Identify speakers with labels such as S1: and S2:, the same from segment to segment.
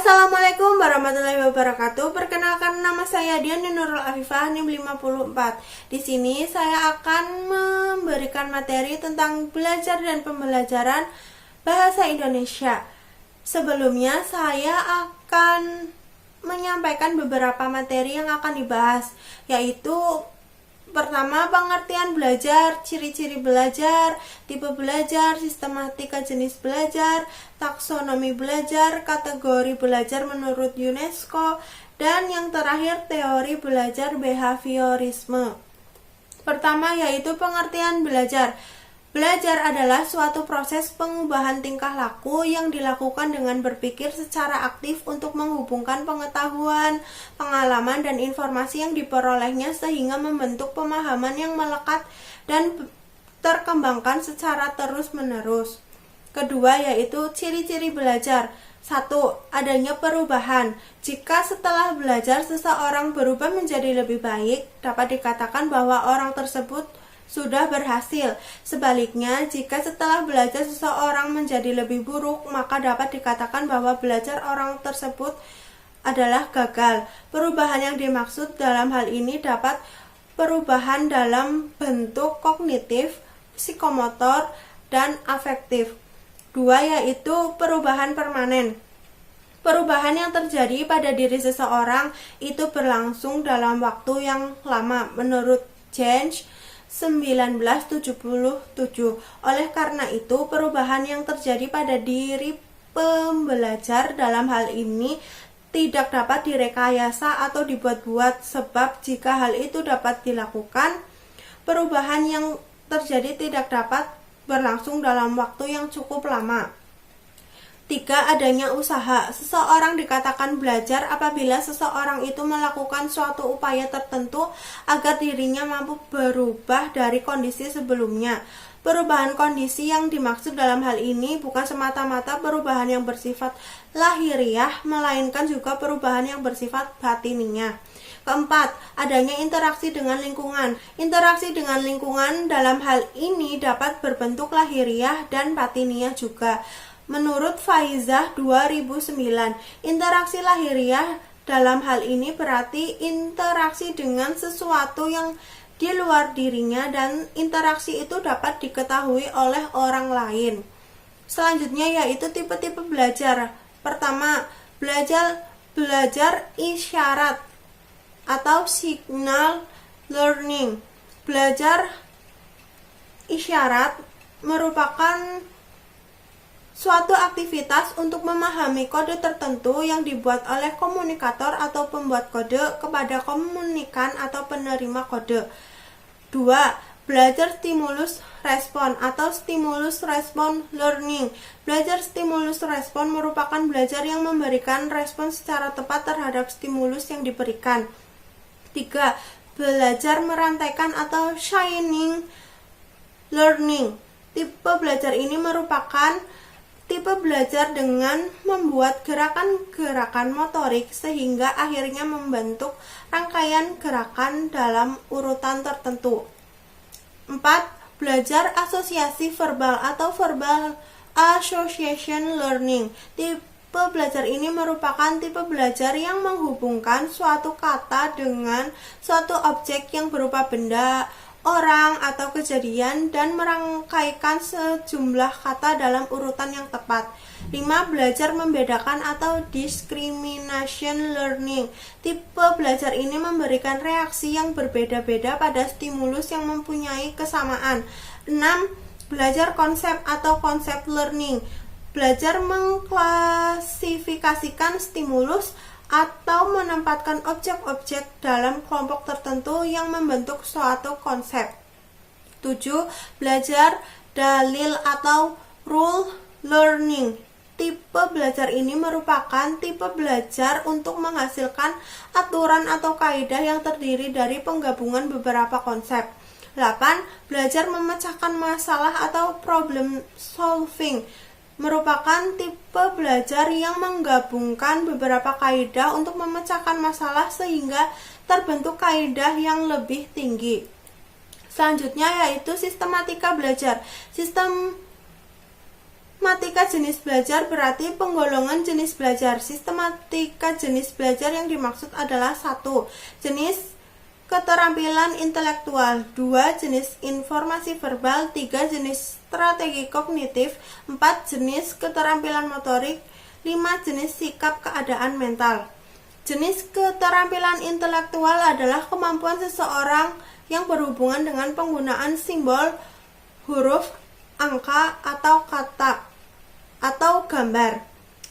S1: Assalamualaikum warahmatullahi wabarakatuh. Perkenalkan, nama saya Dian Nurul Afifah, NIM 54. Di sini saya akan memberikan materi tentang belajar dan pembelajaran bahasa Indonesia. Sebelumnya saya akan menyampaikan beberapa materi yang akan dibahas, yaitu pertama, pengertian belajar, ciri-ciri belajar, tipe belajar, sistematika jenis belajar, taksonomi belajar, kategori belajar menurut UNESCO, dan yang terakhir teori belajar behaviorisme. Pertama, yaitu pengertian belajar. Belajar adalah suatu proses pengubahan tingkah laku yang dilakukan dengan berpikir secara aktif untuk menghubungkan pengetahuan, pengalaman, dan informasi yang diperolehnya sehingga membentuk pemahaman yang melekat dan terkembangkan secara terus-menerus. Kedua, yaitu ciri-ciri belajar. 1. Adanya perubahan. Jika setelah belajar seseorang berubah menjadi lebih baik, dapat dikatakan bahwa orang tersebut sudah berhasil. Sebaliknya, jika setelah belajar seseorang menjadi lebih buruk, maka dapat dikatakan bahwa belajar orang tersebut adalah gagal. Perubahan yang dimaksud dalam hal ini dapat perubahan dalam bentuk kognitif, psikomotor, dan afektif. 2. Yaitu perubahan permanen. Perubahan yang terjadi pada diri seseorang itu berlangsung dalam waktu yang lama menurut Jenge 1977. Oleh karena itu, perubahan yang terjadi pada diri pembelajar dalam hal ini tidak dapat direkayasa atau dibuat-buat, sebab jika hal itu dapat dilakukan, perubahan yang terjadi tidak dapat berlangsung dalam waktu yang cukup lama. 3. Adanya usaha. Seseorang dikatakan belajar apabila seseorang itu melakukan suatu upaya tertentu agar dirinya mampu berubah dari kondisi sebelumnya. Perubahan kondisi yang dimaksud dalam hal ini bukan semata-mata perubahan yang bersifat lahiriah, melainkan juga perubahan yang bersifat batiniah. 4. Adanya interaksi dengan lingkungan. Interaksi dengan lingkungan dalam hal ini dapat berbentuk lahiriah dan batiniah juga. Menurut Faizah 2009, interaksi lahiriah dalam hal ini berarti interaksi dengan sesuatu yang di luar dirinya, dan interaksi itu dapat diketahui oleh orang lain. Selanjutnya yaitu tipe-tipe belajar. Pertama, belajar isyarat atau signal learning. Belajar isyarat merupakan suatu aktivitas untuk memahami kode tertentu yang dibuat oleh komunikator atau pembuat kode kepada komunikan atau penerima kode. 2. Belajar stimulus respon atau stimulus respon learning. Belajar stimulus respon merupakan belajar yang memberikan respon secara tepat terhadap stimulus yang diberikan. 3. Belajar merantaikan atau chaining learning. Tipe belajar ini merupakan tipe belajar dengan membuat gerakan-gerakan motorik sehingga akhirnya membentuk rangkaian gerakan dalam urutan tertentu. 4. Belajar asosiasi verbal atau verbal association learning. Tipe belajar ini merupakan tipe belajar yang menghubungkan suatu kata dengan suatu objek yang berupa benda, orang, atau kejadian, dan merangkaikan sejumlah kata dalam urutan yang tepat. 5. Belajar membedakan atau discrimination learning. Tipe belajar ini memberikan reaksi yang berbeda-beda pada stimulus yang mempunyai kesamaan. 6. Belajar konsep atau konsep learning. Belajar mengklasifikasikan stimulus atau menempatkan objek-objek dalam kelompok tertentu yang membentuk suatu konsep. 7. Belajar dalil atau rule learning. Tipe belajar ini merupakan tipe belajar untuk menghasilkan aturan atau kaidah yang terdiri dari penggabungan beberapa konsep. 8. Belajar memecahkan masalah atau problem solving. Merupakan tipe belajar yang menggabungkan beberapa kaidah untuk memecahkan masalah sehingga terbentuk kaidah yang lebih tinggi. Selanjutnya yaitu sistematika belajar. Sistematika jenis belajar berarti penggolongan jenis belajar. Sistematika jenis belajar yang dimaksud adalah 1. Jenis keterampilan intelektual, 2. Jenis informasi verbal, 3. Jenis strategi kognitif, 4. Jenis keterampilan motorik, 5. Jenis sikap keadaan mental. Jenis keterampilan intelektual adalah kemampuan seseorang yang berhubungan dengan penggunaan simbol, huruf, angka, atau kata, atau gambar.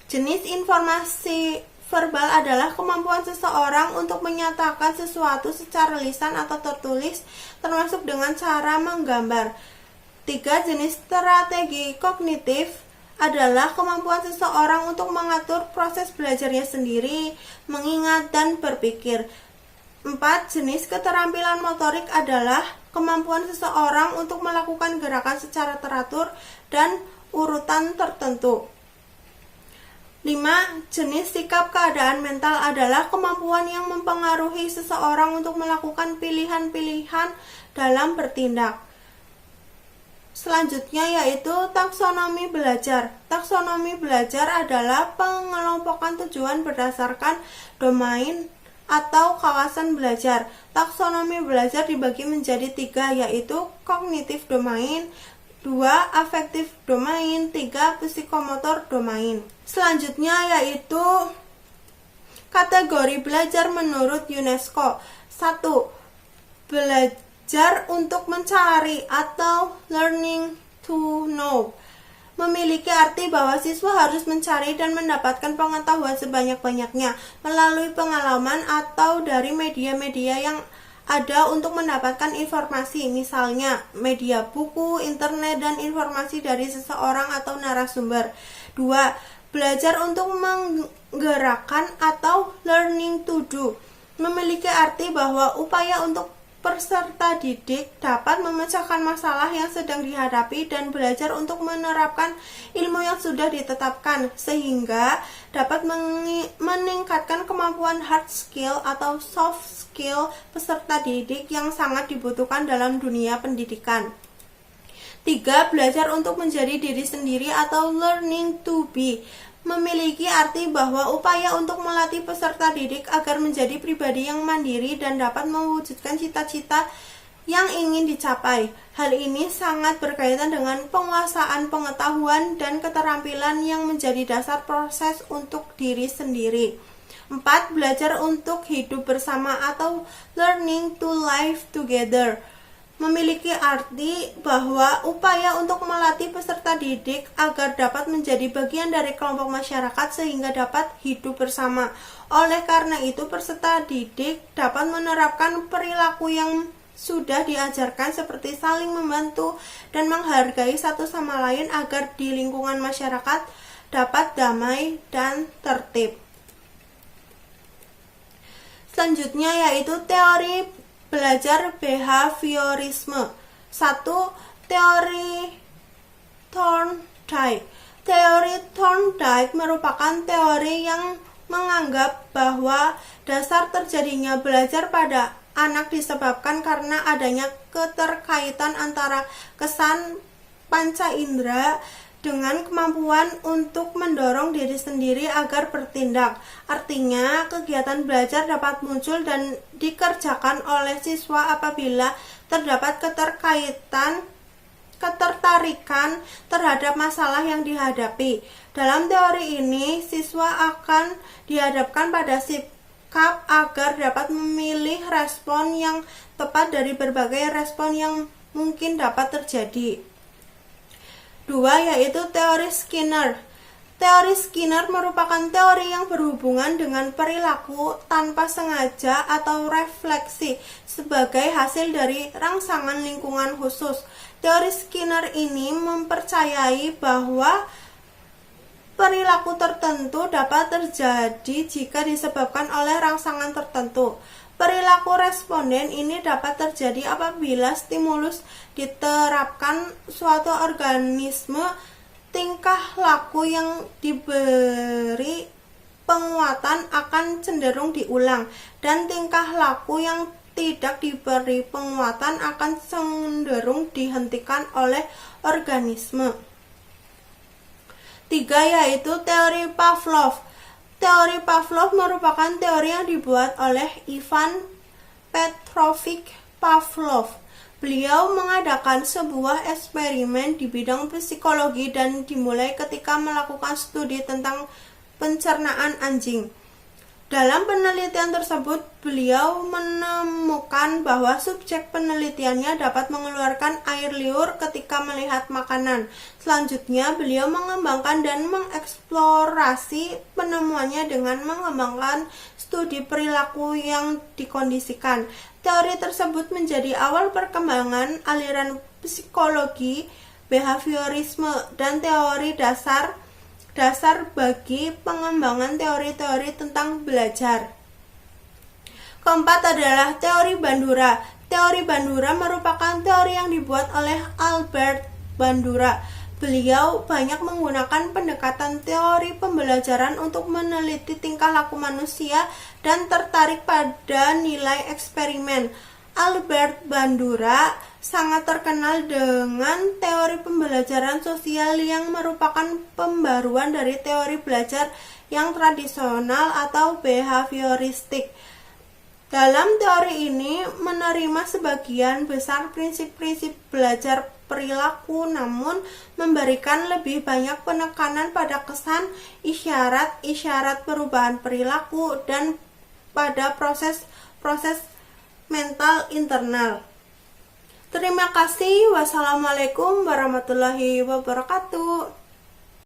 S1: Jenis informasi verbal adalah kemampuan seseorang untuk menyatakan sesuatu secara lisan atau tertulis, termasuk dengan cara menggambar. 3. Jenis strategi kognitif adalah kemampuan seseorang untuk mengatur proses belajarnya sendiri, mengingat, dan berpikir. 4. Jenis keterampilan motorik adalah kemampuan seseorang untuk melakukan gerakan secara teratur dan urutan tertentu. 5. Jenis sikap keadaan mental adalah kemampuan yang mempengaruhi seseorang untuk melakukan pilihan-pilihan dalam bertindak. Selanjutnya yaitu taksonomi belajar. Taksonomi belajar adalah pengelompokan tujuan berdasarkan domain atau kawasan belajar. Taksonomi belajar dibagi menjadi 3, yaitu kognitif domain, 2. Afektif domain, 3. Psikomotor domain. Selanjutnya yaitu kategori belajar menurut UNESCO. 1. Belajar untuk mencari atau learning to know. Memiliki arti bahwa siswa harus mencari dan mendapatkan pengetahuan sebanyak-banyaknya melalui pengalaman atau dari media-media yang ada untuk mendapatkan informasi, misalnya media buku, internet, dan informasi dari seseorang atau narasumber. 2. Belajar untuk menggerakkan atau learning to do. Memiliki arti bahwa upaya untuk peserta didik dapat memecahkan masalah yang sedang dihadapi dan belajar untuk menerapkan ilmu yang sudah ditetapkan, sehingga dapat meningkatkan kemampuan hard skill atau soft skill peserta didik yang sangat dibutuhkan dalam dunia pendidikan. 3. Belajar untuk menjadi diri sendiri atau learning to be. Memiliki arti bahwa upaya untuk melatih peserta didik agar menjadi pribadi yang mandiri dan dapat mewujudkan cita-cita yang ingin dicapai. Hal ini sangat berkaitan dengan penguasaan pengetahuan dan keterampilan yang menjadi dasar proses untuk diri sendiri. 4. Belajar untuk hidup bersama atau learning to live together. Memiliki arti bahwa upaya untuk melatih peserta didik agar dapat menjadi bagian dari kelompok masyarakat sehingga dapat hidup bersama. Oleh karena itu, peserta didik dapat menerapkan perilaku yang sudah diajarkan seperti saling membantu dan menghargai satu sama lain agar di lingkungan masyarakat dapat damai dan tertib. Selanjutnya yaitu teori belajar behaviorisme. 1. Teori Thorndike. Teori Thorndike merupakan teori yang menganggap bahwa dasar terjadinya belajar pada anak disebabkan karena adanya keterkaitan antara kesan panca indera dengan kemampuan untuk mendorong diri sendiri agar bertindak. Artinya, kegiatan belajar dapat muncul dan dikerjakan oleh siswa apabila terdapat ketertarikan terhadap masalah yang dihadapi. Dalam teori ini, siswa akan dihadapkan pada sikap agar dapat memilih respon yang tepat dari berbagai respon yang mungkin dapat terjadi. 2. Yaitu teori Skinner. Teori Skinner merupakan teori yang berhubungan dengan perilaku tanpa sengaja atau refleksi sebagai hasil dari rangsangan lingkungan khusus. Teori Skinner ini mempercayai bahwa perilaku tertentu dapat terjadi jika disebabkan oleh rangsangan tertentu. Perilaku responden ini dapat terjadi apabila stimulus diterapkan suatu organisme, tingkah laku yang diberi penguatan akan cenderung diulang, dan tingkah laku yang tidak diberi penguatan akan cenderung dihentikan oleh organisme. Tiga, yaitu teori Pavlov. Teori Pavlov merupakan teori yang dibuat oleh Ivan Petrovich Pavlov. Beliau mengadakan sebuah eksperimen di bidang psikologi dan dimulai ketika melakukan studi tentang pencernaan anjing. Dalam penelitian tersebut, beliau menemukan bahwa subjek penelitiannya dapat mengeluarkan air liur ketika melihat makanan. Selanjutnya, beliau mengembangkan dan mengeksplorasi penemuannya dengan mengembangkan studi perilaku yang dikondisikan. Teori tersebut menjadi awal perkembangan aliran psikologi, behaviorisme, dan teori dasar bagi pengembangan teori-teori tentang belajar. Keempat adalah teori Bandura. Teori Bandura merupakan teori yang dibuat oleh Albert Bandura. Beliau banyak menggunakan pendekatan teori pembelajaran untuk meneliti tingkah laku manusia dan tertarik pada nilai eksperimen. Albert Bandura sangat terkenal dengan teori pembelajaran sosial yang merupakan pembaruan dari teori belajar yang tradisional atau behavioristik. Dalam teori ini menerima sebagian besar prinsip-prinsip belajar perilaku, namun memberikan lebih banyak penekanan pada kesan, isyarat perubahan perilaku, dan pada proses mental internal. Terima kasih. Wassalamualaikum warahmatullahi wabarakatuh.